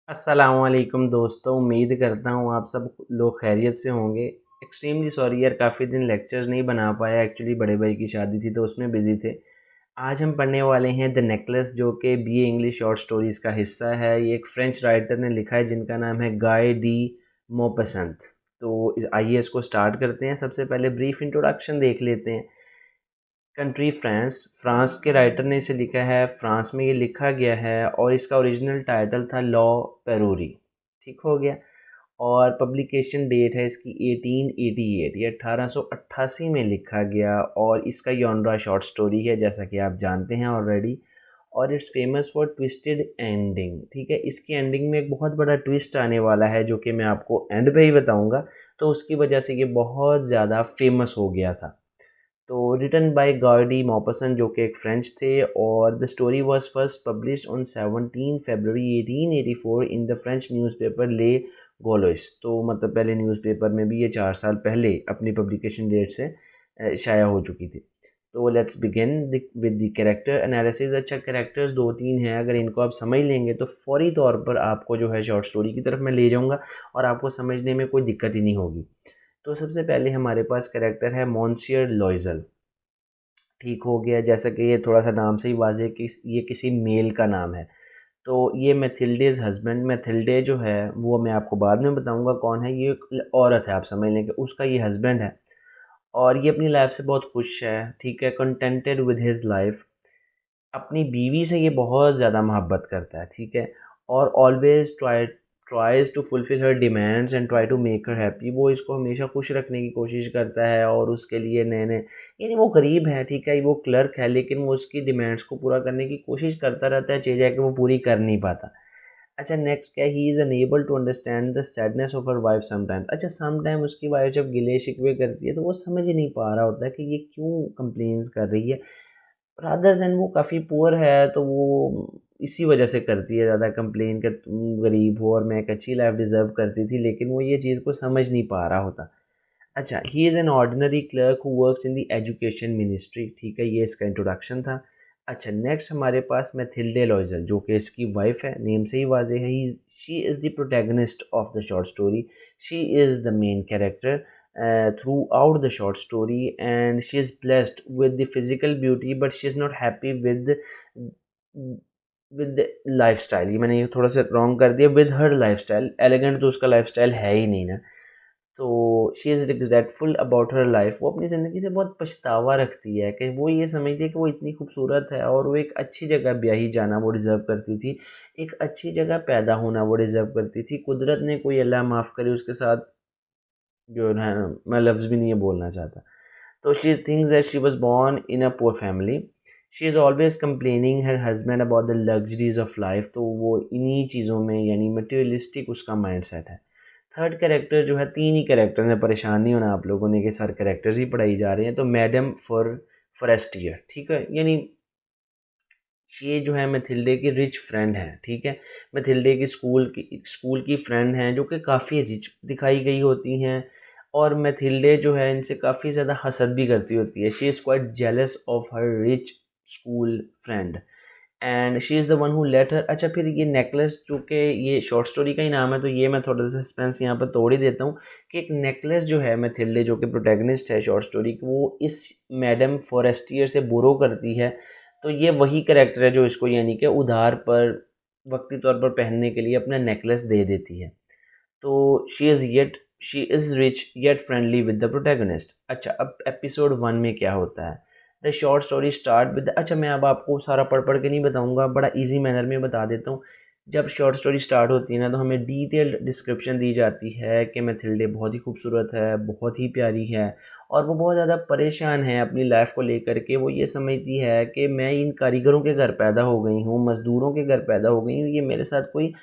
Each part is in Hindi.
अस्सलामुअलैकुम दोस्तों, उम्मीद करता हूँ आप सब लोग खैरियत से होंगे। एक्सट्रीमली सॉरी यार, काफ़ी दिन लेक्चर्स नहीं बना पाया। एक्चुअली बड़े भाई की शादी थी तो उसमें बिज़ी थे। आज हम पढ़ने वाले हैं द नेकलेस, जो कि बीए इंग्लिश शॉर्ट स्टोरीज़ का हिस्सा है। ये एक फ़्रेंच राइटर ने लिखा है जिनका नाम है गाय डी मोपसंत। तो आइए इसको स्टार्ट करते हैं। सबसे पहले ब्रीफ इंट्रोडक्शन देख लेते हैं। कंट्री फ्रांस, फ्रांस के राइटर ने इसे लिखा है, फ्रांस में ये लिखा गया है और इसका ओरिजिनल टाइटल था लॉ पेरूरी। ठीक हो गया। और पब्लिकेशन डेट है इसकी 1888, ये 1888 में लिखा गया और इसका यॉनरा शॉर्ट स्टोरी है, जैसा कि आप जानते हैं ऑलरेडी। और it's famous for twisted ending. ठीक है, इसकी एंडिंग में एक बहुत बड़ा ट्विस्ट आने वाला है जो कि मैं आपको एंड पे ही बताऊंगा। तो उसकी वजह से ये बहुत ज़्यादा फेमस हो गया था। तो रिटन बाय गार्डी मॉपसन, जो कि एक फ्रेंच थे, और the story was first published on 17 February 1884 in the French newspaper ले गोलोइस। तो मतलब पहले न्यूज़पेपर में भी ये 4 साल पहले अपनी पब्लिकेशन डेट से शाया हो चुकी थी। तो let's begin with the character analysis. अच्छा, कैरेक्टर्स दो तीन हैं, अगर इनको आप समझ लेंगे तो फौरी तौर पर आपको जो है शॉर्ट स्टोरी की तरफ मैं ले जाऊंगा और आपको समझने में कोई दिक्कत ही नहीं होगी। तो सबसे पहले हमारे पास कैरेक्टर है मॉन्सियर लॉइजल। ठीक हो गया, जैसा कि ये थोड़ा सा नाम से ही वाज़ेह कि ये किसी मेल का नाम है। तो ये मैथिल्डेज हस्बैंड, मैथिल्डे जो है वो मैं आपको बाद में बताऊंगा कौन है। ये एक औरत है, आप समझ लें कि उसका ये हस्बैंड है और ये अपनी लाइफ से बहुत खुश है। ठीक है, कंटेंटेड विद हिज लाइफ। अपनी बीवी से ये बहुत ज़्यादा मोहब्बत करता है। ठीक है, और always tries to fulfil her demands and try to make her happy. वो इसको हमेशा खुश रखने की कोशिश करता है और उसके लिए नए नए, यानी वो गरीब है, ठीक है, वो क्लर्क है, लेकिन वो उसकी डिमांड्स को पूरा करने की कोशिश करता रहता है, चीज़ है कि वो पूरी कर नहीं पाता। अच्छा, नेक्स्ट क्या, he is unable to understand the sadness of her wife sometimes. अच्छा, समटाइम उसकी वाइफ जब गिले शिकवे करती है तो वो समझ ही नहीं पा रहा होता है कि ये क्यों कंप्लेंस कर रही है। रादर देन वो काफ़ी पुअर है तो वो इसी वजह से करती है ज़्यादा कंप्लेन कि तुम गरीब हो और मैं एक अच्छी लाइफ डिज़र्व करती थी, लेकिन वो ये चीज़ को समझ नहीं पा रहा होता। अच्छा, he is an ordinary clerk who works in the education ministry. ठीक है, ये इसका इंट्रोडक्शन था। अच्छा, नेक्स्ट हमारे पास मैथिल्डे लॉइजल, जो कि इसकी वाइफ है, नेम से ही वाज़ेह है। He she is the protagonist of the short story. She is the main character throughout the short story, and she is blessed with the physical beauty, but she is not happy with the lifestyle। ये मैंने ये थोड़ा सा रॉन्ग कर दिया, विद हर लाइफस्टाइल। एलिगेंट तो उसका लाइफस्टाइल है ही नहीं ना। तो she is regretful about her life. वो अपनी ज़िंदगी से बहुत पछतावा रखती है कि वो ये समझती है कि वो इतनी खूबसूरत है और वो एक अच्छी जगह ब्याही जाना वो डिज़र्व करती थी, एक अच्छी जगह पैदा होना वो डिज़र्व करती थी। कुदरत ने, कोई अल्लाह माफ़ करे, उसके साथ जो है, मैं लफ्ज़ भी नहीं ये बोलना चाहता। तो she thinks that she was born in a poor family. She is always complaining her husband about the luxuries of life. तो वो इन्हीं चीज़ों में, यानी मटेरियलिस्टिक उसका माइंडसेट है। थर्ड कैरेक्टर जो है, तीन ही कैरेक्टर में, परेशान नहीं होना आप लोगों ने कि सारे कैरेक्टर्स ही पढ़ाई जा रहे हैं। तो मैडम फॉरेस्टियर, ठीक है, यानी ये जो है मैथिल्डे की रिच फ्रेंड है। ठीक है, मैथिल्डे की स्कूल की फ्रेंड हैं जो कि काफ़ी रिच दिखाई गई होती हैं, और मैथिल्डे जो है इनसे काफ़ी ज़्यादा हसद भी करती होती है। She is quite jealous of her rich school friend and she is the one who let her. अच्छा, फिर ये नेकलेस, जो कि ये शॉर्ट स्टोरी का ही नाम है, तो ये मैं थोड़ा सा सस्पेंस यहाँ पर तोड़ ही देता हूँ कि एक नेकलेस जो है मैथिल्डे, जो कि प्रोटैगनिस्ट है शॉर्ट स्टोरी की, वो इस मैडम फॉरेस्टियर से बोरो करती है। तो ये वही करेक्टर है जो इसको, यानी कि उधार पर, वक्ती तौर पर पहनने के लिए अपना नेकलेस दे देती है। तो she is rich yet friendly with the protagonist. अच्छा, अब एपिसोड 1 में क्या होता है। The short story start with, अच्छा मैं अब आपको सारा पढ़ के नहीं बताऊंगा, बड़ा इजी मैनर में बता देता हूँ। जब शॉर्ट स्टोरी स्टार्ट होती है ना, तो हमें डिटेल्ड डिस्क्रिप्शन दी जाती है कि मैथिल्डे बहुत ही खूबसूरत है, बहुत ही प्यारी है, और वो बहुत ज़्यादा परेशान है अपनी लाइफ को लेकर के। वो ये समझती है कि मैं इन कारीगरों के घर पैदा हो गई हूँ, मज़दूरों के घर पैदा हो गई हूँ, ये मेरे साथ कोई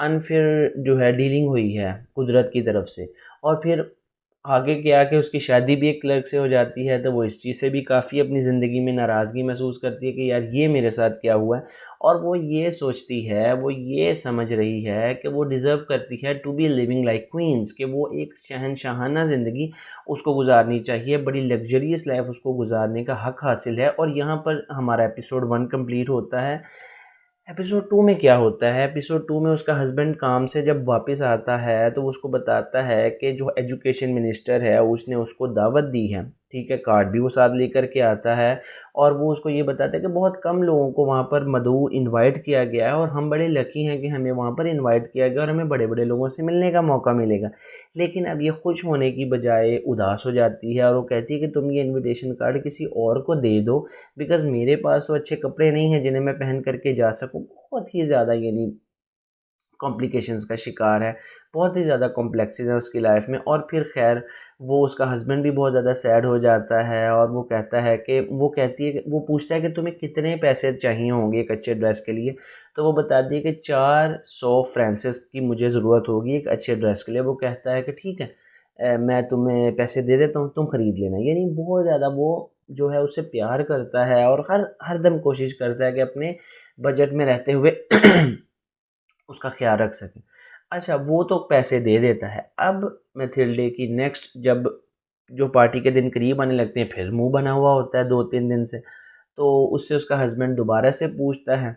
अनफेयर जो है डीलिंग हुई है कुदरत की तरफ से। और फिर आगे क्या कि उसकी शादी भी एक क्लर्क से हो जाती है, तो वो इस चीज़ से भी काफ़ी अपनी ज़िंदगी में नाराज़गी महसूस करती है कि यार ये मेरे साथ क्या हुआ है। और वो ये सोचती है, वो ये समझ रही है कि वो डिज़र्व करती है to be living like queens, कि वो एक शहनशाहाना ज़िंदगी उसको गुजारनी चाहिए, बड़ी लग्जरियस लाइफ उसको गुजारने का हक हासिल है। और यहाँ पर हमारा एपिसोड 1 कंप्लीट होता है। एपिसोड 2 में क्या होता है, एपिसोड 2 में उसका हस्बैंड काम से जब वापस आता है तो वो उसको बताता है कि जो एजुकेशन मिनिस्टर है उसने उसको दावत दी है, ठीक है, कार्ड भी वो साथ लेकर के आता है। और वो उसको ये बताता है कि बहुत कम लोगों को वहाँ पर मधु इनवाइट किया गया है और हम बड़े लकी हैं कि हमें वहाँ पर इनवाइट किया गया और हमें बड़े बड़े लोगों से मिलने का मौका मिलेगा। लेकिन अब ये खुश होने की बजाय उदास हो जाती है और वो कहती है कि तुम ये इनविटेशन कार्ड किसी और को दे दो, बिकॉज़ मेरे पास तो अच्छे कपड़े नहीं हैं जिन्हें मैं पहन करके जा सकूँ। बहुत ही ज़्यादा यानी कॉम्प्लिकेशंस का शिकार है, बहुत ही ज़्यादा कॉम्प्लेक्सेस हैं उसकी लाइफ में। और फिर ख़ैर वो उसका हस्बैंड भी बहुत ज़्यादा सैड हो जाता है और वो कहता है कि वो कहती है कि वो पूछता है कि तुम्हें कितने पैसे चाहिए होंगे एक अच्छे ड्रेस के लिए। तो वो बताती है कि 400 फ्रांसिस की मुझे ज़रूरत होगी एक अच्छे ड्रेस के लिए। वो कहता है कि ठीक है, मैं तुम्हें पैसे दे देता हूँ, तुम ख़रीद लेना। यानी बहुत ज़्यादा वो जो है उससे प्यार करता है और हर दम कोशिश करता है कि अपने बजट में रहते हुए उसका ख्याल रख सकें। अच्छा, वो तो पैसे दे देता है। अब मैथिल्डे की नेक्स्ट जब जो पार्टी के दिन करीब आने लगते हैं, फिर मुँह बना हुआ होता है 2-3 दिन से। तो उससे उसका हस्बैंड दोबारा से पूछता है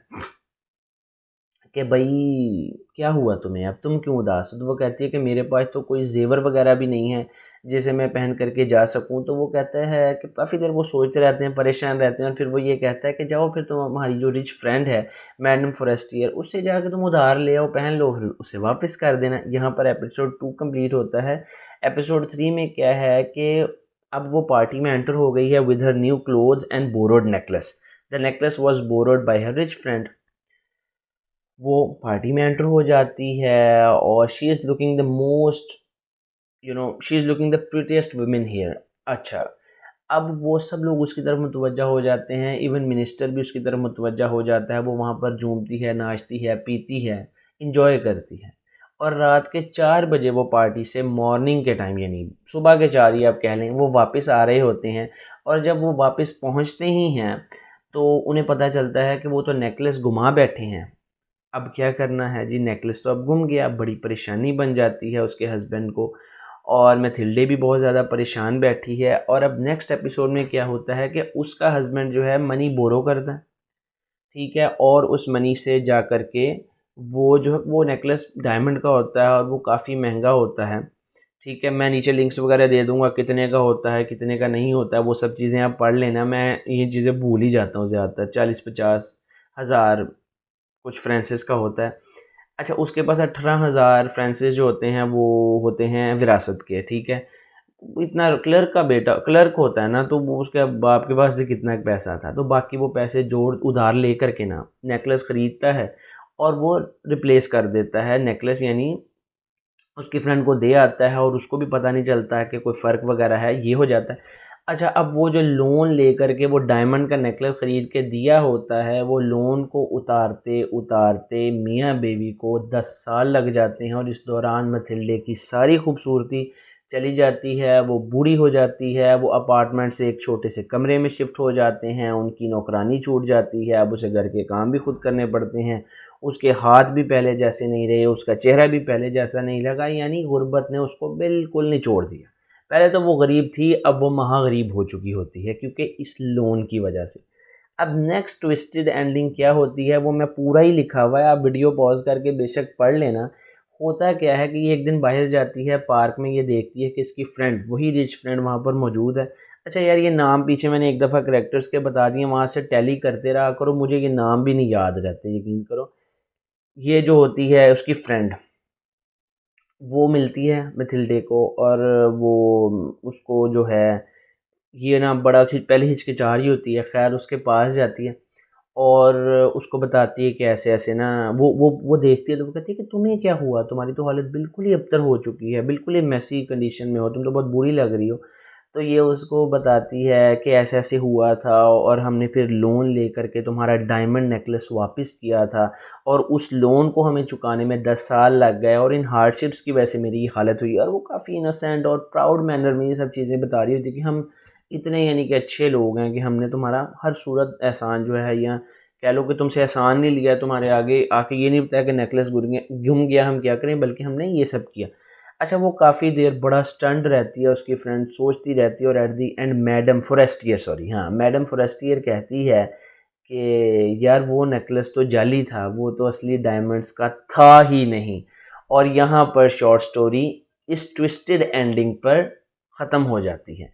कि भई क्या हुआ तुम्हें, अब तुम क्यों उदास हो? तो वो कहती है कि मेरे पास तो कोई ज़ेवर वगैरह भी नहीं है जिसे मैं पहन कर के जा सकूँ। तो वो कहता है कि काफ़ी देर वो सोचते रहते हैं, परेशान रहते हैं और फिर वो ये कहता है कि जाओ फिर तुम हमारी जो रिच फ्रेंड है मैडम फॉरेस्टियर, उससे जाके तुम उधार ले आओ, पहन लो, फिर उसे वापस कर देना। यहाँ पर एपिसोड 2 कंप्लीट होता है। एपिसोड 3 में क्या है कि अब वो पार्टी में एंटर हो गई है with her new clothes and borrowed necklace. The necklace was borrowed by her rich friend. वो पार्टी में एंटर हो जाती है और she is looking the most, she is looking the prettiest women here. अच्छा, अब वो सब लोग उसकी तरफ मुतवज्जा हो जाते हैं, इवन मिनिस्टर भी उसकी तरफ मुतवज्जा हो जाता है। वो वहाँ पर झूमती है, नाचती है, पीती है, इंजॉय करती है। और रात के 4 बजे वो पार्टी से मॉर्निंग के टाइम यानी सुबह के 4 ही आप कह लें, वो वापस आ रहे होते हैं। और जब वो वापस पहुँचते ही हैं तो उन्हें पता चलता है कि वो तो नेकलेस गुमा बैठे हैं। अब क्या करना है जी, नेकलेस तो अब गुम गया। बड़ी परेशानी बन जाती है उसके हस्बैंड को और मैथिल्डे भी बहुत ज़्यादा परेशान बैठी है। और अब नेक्स्ट एपिसोड में क्या होता है कि उसका हस्बैंड जो है मनी बोरो करता है, ठीक है, और उस मनी से जा कर के वो जो है वो नेकलेस डायमंड का होता है और वो काफ़ी महंगा होता है, ठीक है। मैं नीचे लिंक्स वगैरह दे दूँगा कितने का होता है, कितने का नहीं होता है, वो सब चीज़ें आप पढ़ लेना। मैं ये चीज़ें भूल ही जाता हूँ ज़्यादातर, 40-50 हज़ार कुछ फ्रांसिस का होता है। अच्छा, उसके पास 18,000 फ्रांसिस जो होते हैं वो होते हैं विरासत के, ठीक है। इतना क्लर्क का बेटा क्लर्क होता है ना, तो वो उसके बाप के पास भी कितना पैसा था, तो बाकी वो पैसे जोड़ उधार लेकर के ना नेकलेस ख़रीदता है और वो रिप्लेस कर देता है नेकलेस, यानी उसकी फ्रेंड को दे आता है और उसको भी पता नहीं चलता है कि कोई फ़र्क वगैरह है, ये हो जाता है। अच्छा, अब वो जो लोन लेकर के वो डायमंड का नेकलेस ख़रीद के दिया होता है, वो लोन को उतारते मियाँ बीवी को 10 साल लग जाते हैं और इस दौरान मैथिल्डे की सारी खूबसूरती चली जाती है, वो बूढ़ी हो जाती है, वो अपार्टमेंट से एक छोटे से कमरे में शिफ्ट हो जाते हैं, उनकी नौकरानी छूट जाती है, अब उसे घर के काम भी खुद करने पड़ते हैं। उसके हाथ भी पहले जैसे नहीं रहे, उसका चेहरा भी पहले जैसा नहीं लगा, यानी गुर्बत ने उसको बिल्कुल निचोड़ दिया। पहले तो वो गरीब थी, अब वो महागरीब हो चुकी होती है क्योंकि इस लोन की वजह से। अब नेक्स्ट ट्विस्टेड एंडिंग क्या होती है वो मैं पूरा ही लिखा हुआ है, आप वीडियो पॉज करके बेशक पढ़ लेना। होता क्या है कि ये एक दिन बाहर जाती है पार्क में, ये देखती है कि इसकी फ्रेंड, वही रिच फ्रेंड वहाँ पर मौजूद है। अच्छा यार, ये नाम पीछे मैंने एक दफ़ा करेक्टर्स के बता दिए, वहाँ से टैली करते रहा करो, मुझे ये नाम भी नहीं याद रहते, यकीन करो। ये जो होती है उसकी फ्रेंड, वो मिलती है मैथिल्डे को और वो उसको जो है ये ना बड़ा पहले हिचकिचा रही होती है, खैर उसके पास जाती है और उसको बताती है कि ऐसे-ऐसे ना वो देखती है तो वो कहती है कि तुम्हें क्या हुआ? तुम्हारी तो हालत बिल्कुल ही अबतर हो चुकी है, बिल्कुल ही मेसी कंडीशन में हो, तुम तो बहुत बुरी लग रही हो। तो ये उसको बताती है कि ऐसे-ऐसे हुआ था और हमने फिर लोन लेकर के तुम्हारा डायमंड नेकलेस वापस किया था और उस लोन को हमें चुकाने में 10 साल लग गए और इन हार्डशिप्स की वजह से मेरी ये हालत हुई। और वो काफ़ी इनोसेंट और प्राउड मैनर में ये सब चीज़ें बता रही होती है कि हम इतने यानी कि अच्छे लोग हैं कि हमने तुम्हारा हर सूरत एहसान जो है, या कह लो कि तुमसे एहसान नहीं लिया, तुम्हारे आगे आके ये नहीं बताया कि नेकलेस गुम गया हम क्या करें, बल्कि हमने ये सब किया। अच्छा, वो काफ़ी देर बड़ा स्टंट रहती है, उसकी फ्रेंड सोचती रहती है और at the and madam Forestier कहती है कि यार वो नेकलेस तो जाली था, वो तो असली डायमंड्स का था ही नहीं। और यहाँ पर शॉर्ट स्टोरी इस ट्विस्टेड एंडिंग पर ख़त्म हो जाती है।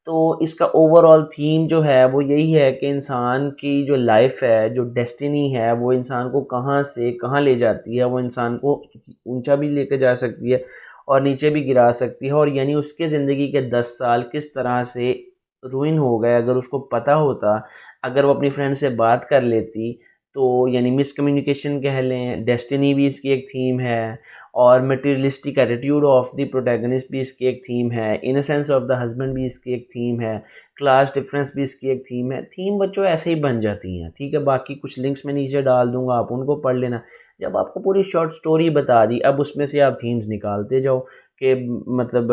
तो इसका ओवरऑल थीम जो है वो यही है कि इंसान की जो लाइफ है, जो डेस्टिनी है, वो इंसान को कहाँ से कहाँ ले जाती है। वो इंसान को ऊंचा भी लेकर जा सकती है और नीचे भी गिरा सकती है। और यानी उसके ज़िंदगी के 10 साल किस तरह से रुइन हो गए अगर उसको पता होता, अगर वो अपनी फ्रेंड से बात कर लेती। तो यानी मिसकम्युनिकेशन कह लें, डेस्टिनी भी इसकी एक थीम है, और materialistic attitude of the protagonist भी इसकी एक थीम है, इनोसेंस ऑफ द हस्बैंड भी इसकी एक थीम है, क्लास डिफरेंस भी इसकी एक थीम है। थीम बच्चों ऐसे ही बन जाती हैं, ठीक है। बाकी कुछ लिंक्स मैं नीचे डाल दूंगा, आप उनको पढ़ लेना। जब आपको पूरी शॉर्ट स्टोरी बता दी, अब उसमें से आप थीम्स निकालते जाओ कि मतलब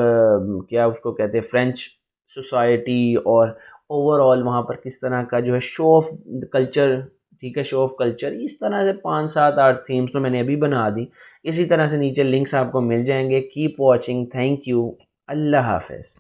क्या उसको कहते हैं, फ्रेंच सोसाइटी और ओवरऑल वहाँ पर किस तरह का जो है शो ऑफ कल्चर, ठीक है, शो ऑफ कल्चर। इस तरह से 5 7 8 थीम्स तो मैंने अभी बना दी। इसी तरह से नीचे लिंक्स आपको मिल जाएंगे। कीप वॉचिंग, थैंक यू, अल्लाह हाफ़िज़।